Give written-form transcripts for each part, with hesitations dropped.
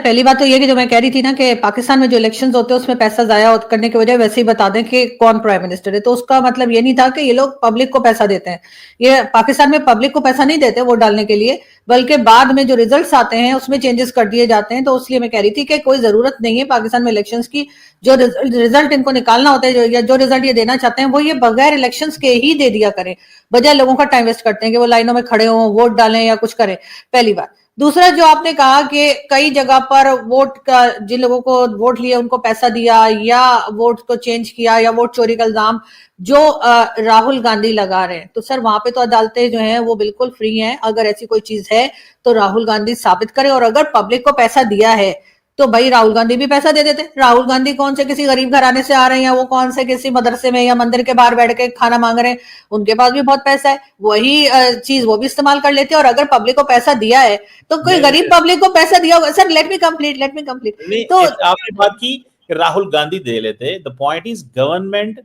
पहली बात तो ये कि जो मैं कह रही थी ना कि पाकिस्तान में जो इलेक्शंस होते हैं उसमें पैसा जाया करने के वजह वैसे ही बता दें कि कौन प्राइम मिनिस्टर है, तो उसका मतलब ये नहीं था कि ये लोग पब्लिक को पैसा देते हैं। ये पाकिस्तान में पब्लिक को पैसा नहीं देते वोट डालने के लिए, बल्कि बाद में जो रिजल्ट्स आते हैं उसमें चेंजेस कर दिए जाते हैं। तो इसलिए मैं कह रही थी कि कोई जरूरत नहीं है पाकिस्तान में इलेक्शंस की। जो रिजल्ट इनको निकालना होता है, जो रिजल्ट ये देना चाहते हैं, वो ये बगैर इलेक्शंस के ही दे दिया करें, बजाय लोगों का टाइम वेस्ट करते हैं कि वो लाइनों में खड़े हों, वोट डालें या कुछ करें। पहली बात। दूसरा, जो आपने कहा कि कई जगह पर वोट का, जिन लोगों को वोट लिया उनको पैसा दिया या वोट को चेंज किया या वोट चोरी का इल्जाम जो राहुल गांधी लगा रहे हैं, तो सर वहां पे तो अदालतें जो हैं वो बिल्कुल फ्री हैं। अगर ऐसी कोई चीज है तो राहुल गांधी साबित करे, और अगर पब्लिक को पैसा दिया है तो भाई राहुल गांधी भी पैसा दे देते। राहुल गांधी कौन से किसी गरीब घराने से आ रहे हैं, या वो कौन से किसी मदरसे में या मंदिर के बाहर बैठ के खाना मांग रहे हैं, उनके पास भी बहुत पैसा है, वही चीज वो भी इस्तेमाल कर लेते हैं। और अगर पब्लिक को पैसा दिया है तो कोई गरीब पब्लिक को पैसा दिया होगा। Sir let me complete. तो आपने बात की राहुल गांधी दे लेते, the point is government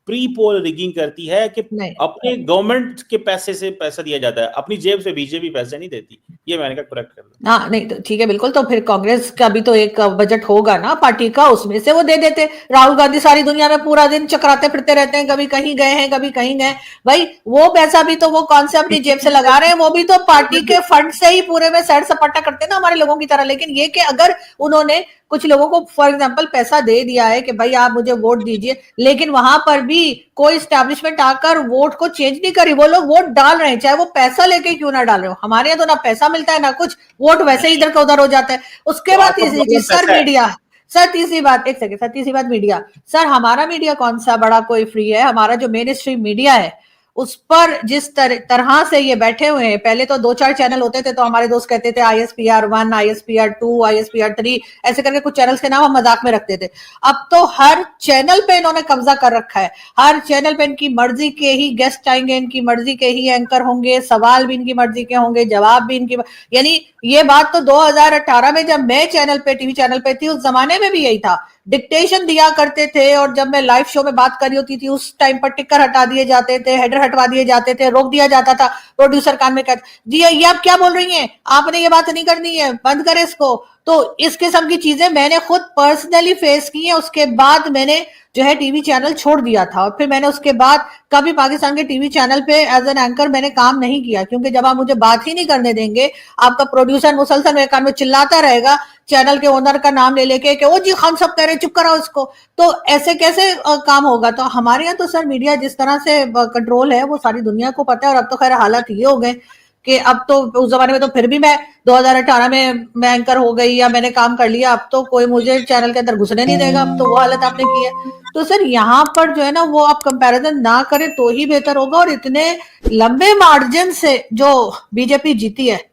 pre poll rigging करती है कि अपने गवर्नमेंट के पैसे से पैसा दिया जाता है, अपनी जेब से बीजेपी पैसे नहीं देती। ये मैंने कहा करेक्ट कर दो। हाँ नहीं तो ठीक है, बिल्कुल। तो फिर कांग्रेस का भी तो एक बजट होगा ना पार्टी का, उसमें से वो दे देते। राहुल गांधी सारी दुनिया में पूरा दिन चकराते फिरते रहते हैं, कभी कहीं गए हैं कभी कहीं गए। भाई वो पैसा भी तो वो कौन से अपनी जेब से लगा रहे हैं, वो भी तो पार्टी के फंड से ही पूरे में सैर सपाटा करते हैं ना हमारे लोगों की तरह। लेकिन ये कि अगर उन्होंने कुछ लोगों को फॉर एग्जांपल पैसा दे दिया है कि भाई आप मुझे वोट दीजिए, लेकिन वहां पर भी कोई स्टैब्लिशमेंट आकर वोट को चेंज नहीं करी, वो लोग वोट डाल रहे हैं चाहे वो पैसा लेके क्यों ना डाल रहे हो। हमारे यहाँ तो ना पैसा मिलता है ना कुछ, वोट वैसे ही इधर का उधर हो जाता है। उसके बाद तीसरी चीज सर मीडिया। सर तीसरी बात, एक सेकंड सर, तीसरी बात मीडिया। सर हमारा मीडिया कौन सा बड़ा कोई फ्री है? हमारा जो मेन स्ट्रीम मीडिया है उस पर जिस तरह से ये बैठे हुए हैं, पहले तो 2-4 चैनल होते थे तो हमारे दोस्त कहते थे ISPR1, ISPR2, ISPR3 ऐसे करके कुछ चैनल्स के नाम हम मजाक में रखते थे। अब तो हर चैनल पे इन्होंने कब्जा कर रखा है। हर चैनल पे इनकी मर्जी के ही गेस्ट आएंगे, इनकी मर्जी के ही एंकर होंगे, सवाल भी इनकी मर्जी के होंगे, जवाब भी इनकी। यानी ये बात तो 2018 में जब मैं चैनल पे, टीवी चैनल पे थी, उस जमाने में भी यही था। डिक्टेशन दिया करते थे और जब मैं लाइव शो में बात कर रही होती थी उस टाइम पर टिकर हटा दिए जाते थे, हेडर हटवा दिए जाते थे, रोक दिया जाता था। प्रोड्यूसर कान में कहते जी ये आप क्या बोल रही हैं, आपने ये बात नहीं करनी है, बंद करें इसको। तो इस किस्म की चीजें मैंने खुद पर्सनली फेस की है। उसके बाद मैंने जो है टीवी चैनल छोड़ दिया था, और फिर मैंने उसके बाद कभी पाकिस्तान के टीवी चैनल पे एज एन एंकर मैंने काम नहीं किया, क्योंकि जब आप मुझे बात ही नहीं करने देंगे, आपका प्रोड्यूसर मुसलसल मेरे कान में चिल्लाता रहेगा चैनल के ओनर का नाम ले लेके कि वो जी हम सब कह रहे चुप कराओ इसको, तो ऐसे कैसे काम होगा। तो हमारे यहाँ तो सर मीडिया जिस तरह से कंट्रोल है वो सारी दुनिया को पता है। और अब तो खैर हालात ये हो गए कि अब तो, उस जमाने में तो फिर भी मैं 2018 में मैं एंकर हो गई या मैंने काम कर लिया, अब तो कोई मुझे चैनल के अंदर घुसने नहीं देगा। अब तो वो हालत आपने की है। तो सर यहाँ पर जो है ना वो आप कंपैरिजन ना करें तो ही बेहतर होगा। और इतने लंबे मार्जिन से जो बीजेपी जीती है,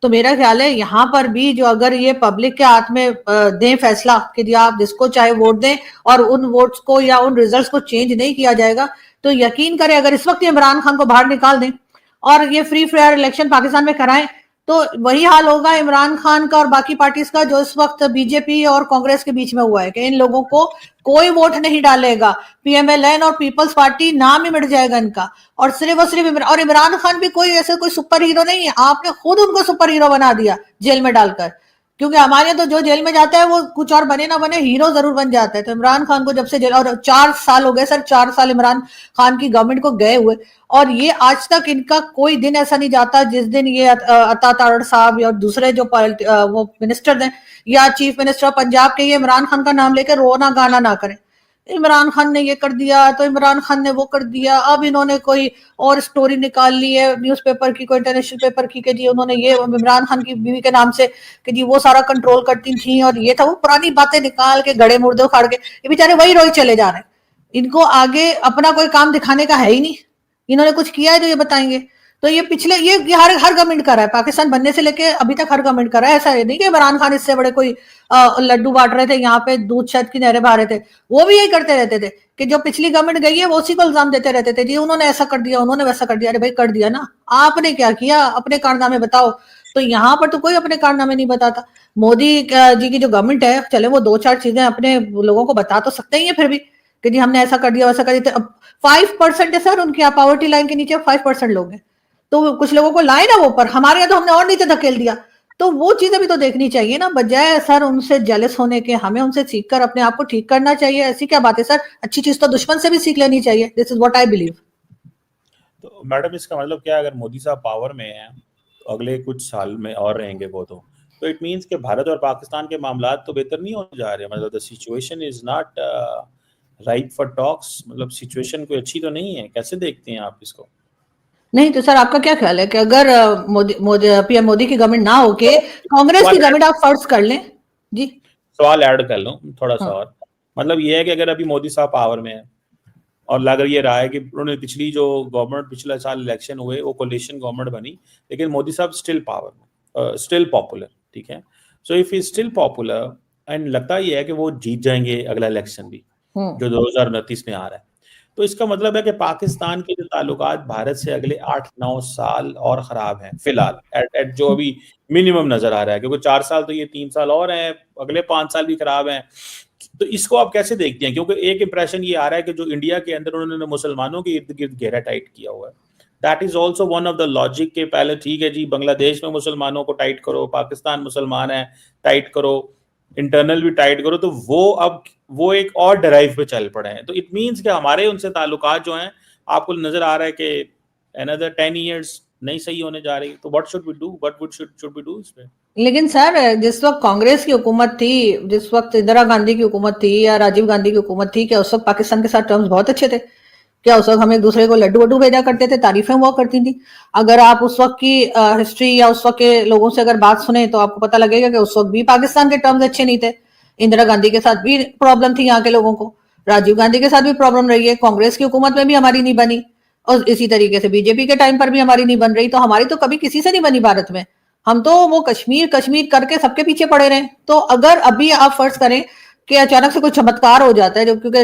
तो मेरा ख्याल है यहाँ पर भी जो अगर ये पब्लिक के हाथ में दें फैसला कि आप जिसको चाहे वोट दें और उन वोट्स को या उन रिजल्ट्स को चेंज नहीं किया जाएगा, तो यकीन करें अगर इस वक्त इमरान खान को बाहर निकाल दें और ये फ्री फेयर इलेक्शन पाकिस्तान में कराएं, तो वही हाल होगा इमरान खान का और बाकी पार्टीज का जो इस वक्त बीजेपी और कांग्रेस के बीच में हुआ है कि इन लोगों को कोई वोट नहीं डालेगा। PMLN और पीपल्स पार्टी नाम ही मिट जाएगा इनका, और सिर्फ और सिर्फ और इमरान खान भी कोई ऐसे कोई सुपर हीरो नहीं है, आपने खुद उनको सुपर हीरो बना दिया जेल में डालकर। क्योंकि हमारे तो जो जेल में जाता है वो कुछ और बने ना बने हीरो जरूर बन जाता है। तो इमरान खान को जब से जेल, और 4 साल हो गए सर, 4 साल इमरान खान की गवर्नमेंट को गए हुए, और ये आज तक इनका कोई दिन ऐसा नहीं जाता जिस दिन ये अता तारड़ साहब या दूसरे जो वो मिनिस्टर हैं या चीफ मिनिस्टर ऑफ पंजाब के, ये इमरान खान का नाम लेकर रोना गाना ना करें। इमरान खान ने ये कर दिया तो इमरान खान ने वो कर दिया। अब इन्होंने कोई और स्टोरी निकाल ली है न्यूज़पेपर की, कोई इंटरनेशनल पेपर की, कि जी उन्होंने ये इमरान खान की बीवी के नाम से कि जी वो सारा कंट्रोल करती थी और ये था। वो पुरानी बातें निकाल के गड़े मुर्दे उखाड़ के ये बेचारे वही रोई चले जा रहे हैं। इनको आगे अपना कोई काम दिखाने का है ही नहीं। इन्होंने कुछ किया है जो ये बताएंगे? तो ये पिछले ये हर गवर्नमेंट कर रहा है, पाकिस्तान बनने से लेके अभी तक हर गवर्नमेंट कर रहा है। ऐसा नहीं कि इमरान खान इससे बड़े कोई लड्डू बांट रहे थे, यहाँ पे दूध शहद की नहरें बहा रहे थे। वो भी यही करते रहते थे कि जो पिछली गवर्नमेंट गई है वो उसी को इल्जाम देते रहते थे, जी उन्होंने ऐसा कर दिया, उन्होंने वैसा कर दिया। अरे भाई कर दिया ना, आपने क्या किया, अपने कारनामे बताओ। तो यहाँ पर तो कोई अपने कारनामे नहीं बताता। मोदी जी की जो गवर्नमेंट है, चले वो 2-4 चीजें अपने लोगों को बता तो सकते ही है फिर भी कि जी हमने ऐसा कर दिया वैसा कर दिया। 5% है सर उनकी, पॉवर्टी लाइन के नीचे 5% लोग हैं, तो कुछ लोगों को लाए ना वो ऊपर। हमारे यहाँ तो हमने और नीचे धकेल दिया। तो वो चीजें भी तो देखनी चाहिए ना, बजाय सर उनसे जेलस होने के हमें उनसे सीख कर अपने आप को ठीक करना चाहिए। ऐसी क्या बात है सर, अच्छी चीज तो दुश्मन से भी सीख लेनी चाहिए। This is what I believe. तो मैडम इसका मतलब क्या है, अगर मोदी साहब पावर में हैं तो अगले कुछ साल में और रहेंगे वो, तो इट मीन्स कि भारत और पाकिस्तान के मामला तो बेहतर नहीं होने जा रहे, मतलब the situation is not right for talks, मतलब सिचुएशन कोई अच्छी तो नहीं है। कैसे देखते हैं आप इसको? नहीं तो सर आपका क्या ख्याल है कि अगर पीएम मोदी की गवर्नमेंट ना होके कांग्रेस की सवाल गवर्नमेंट आप फर्ज कर लें जी। सवाल ऐड कर लूँ थोड़ा सा हाँ। और, मतलब ये है कि अगर अभी मोदी साहब पावर में है और अगर ये रहा है कि उन्होंने पिछली जो गवर्नमेंट पिछले साल इलेक्शन हुए वो कोलिशन गवर्नमेंट बनी, लेकिन मोदी साहब स्टिल पावर, स्टिल पॉपुलर, ठीक है। So if is still popular and लगता ही है कि वो जीत जाएंगे अगला इलेक्शन भी जो 2029 में आ रहा है, तो इसका मतलब है कि पाकिस्तान के जो ताल्लुकात भारत से अगले 8-9 साल और खराब हैं फिलहाल, एट जो अभी मिनिमम नजर आ रहा है, क्योंकि 4 साल तो ये 3 साल और हैं, अगले 5 साल भी खराब हैं। तो इसको आप कैसे देखते हैं? क्योंकि एक इंप्रेशन ये आ रहा है कि जो इंडिया के अंदर उन्होंने मुसलमानों के इर्द गिर्द घेरा टाइट किया हुआ है, that is also one of the logic के पहले ठीक है जी बांग्लादेश में मुसलमानों को टाइट करो, पाकिस्तान मुसलमान है टाइट करो, इंटरनल भी टाइट करो, तो वो अब वो एक और ड्राइव पे चल पड़े हैं। तो इट मीन्स कि हमारे उनसे ताल्लुकात जो हैं आपको नजर आ रहा है कि अनदर 10 इयर्स नहीं सही होने जा रही, तो what should we do, what would should we do इस पे? लेकिन सर जिस वक्त कांग्रेस की हुकूमत थी, जिस वक्त इंदिरा गांधी की हुकूमत थी या राजीव गांधी की हुकूमत थी, क्या उस वक्त पाकिस्तान के साथ टर्म्स बहुत अच्छे थे? क्या उस वक्त हम एक दूसरे को लड्डू वड्डू भेजा करते थे, तारीफें हुआ करती थी? अगर आप उस वक्त की हिस्ट्री या उस वक्त के लोगों से अगर बात सुने तो आपको पता लगेगा कि उस वक्त भी पाकिस्तान के टर्म्स अच्छे नहीं थे। इंदिरा गांधी के साथ भी प्रॉब्लम थी यहाँ के लोगों को, राजीव गांधी के साथ भी प्रॉब्लम रही है, कांग्रेस की हुकूमत में भी हमारी नहीं बनी, और इसी तरीके से बीजेपी के टाइम पर भी हमारी नहीं बन रही। तो हमारी तो कभी किसी से नहीं बनी भारत में, हम तो वो कश्मीर कश्मीर करके सबके पीछे पड़े रहे। तो अगर अभी आप फर्ज करें कि अचानक से कोई चमत्कार हो जाता है, जो क्योंकि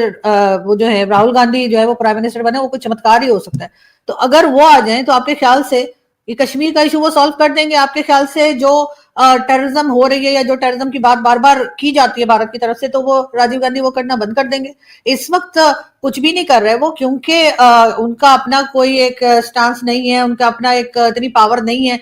वो जो है राहुल गांधी जो है वो प्राइम मिनिस्टर बने, वो कोई चमत्कार ही हो सकता है, तो अगर वो आ जाए तो आपके ख्याल से ये कश्मीर का इशू वो सॉल्व कर देंगे? आपके ख्याल से जो टेररिज्म हो रही है या जो टेररिज्म की बात बार बार की जाती है भारत की तरफ से, तो वो राजीव गांधी वो करना बंद कर देंगे? इस वक्त कुछ भी नहीं कर रहे वो, क्योंकि उनका अपना कोई एक स्टांस नहीं है, उनका अपना एक इतनी पावर नहीं है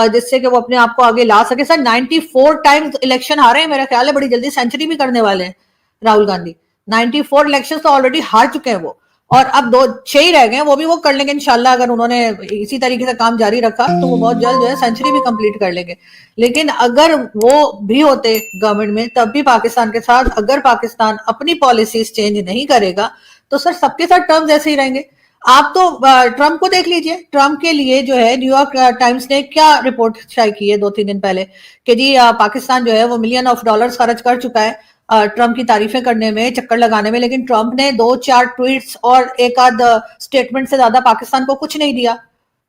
जिससे कि वो अपने आप को आगे ला सके। सर 94 टाइम्स इलेक्शन हारे हैं, मेरा ख्याल है बड़ी जल्दी सेंचुरी भी करने वाले हैं राहुल गांधी। 94 इलेक्शन तो ऑलरेडी हार चुके हैं वो, और अब 6 ही रह गए हैं, वो भी वो कर लेंगे इंशाल्लाह। अगर उन्होंने इसी तरीके से काम जारी रखा तो वो बहुत जल्द जो है सेंचुरी भी कंप्लीट कर लेंगे। लेकिन अगर वो भी होते गवर्नमेंट में तब भी पाकिस्तान के साथ, अगर पाकिस्तान अपनी पॉलिसीज चेंज नहीं करेगा तो सर सबके साथ टर्म्स ऐसे ही रहेंगे। आप तो ट्रंप को देख लीजिए, ट्रंप के लिए जो है न्यूयॉर्क टाइम्स ने क्या रिपोर्ट शाये की है 2-3 दिन पहले कि जी पाकिस्तान जो है वो $मिलियन खर्च कर चुका है ट्रंप की तारीफें करने में, चक्कर लगाने में, लेकिन ट्रंप ने 2-4 ट्वीट्स और एक आध स्टेटमेंट से ज्यादा पाकिस्तान को कुछ नहीं दिया।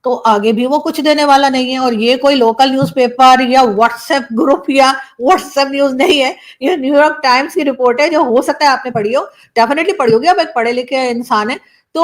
तो आगे भी वो कुछ देने वाला नहीं है। और ये कोई लोकल न्यूज़पेपर या व्हाट्सएप ग्रुप या व्हाट्सएप न्यूज नहीं है, ये न्यूयॉर्क टाइम्स की रिपोर्ट है, जो हो सकता है आपने पढ़ी हो, डेफिनेटली पढ़ी होगी, आप एक पढ़े लिखे इंसान है। तो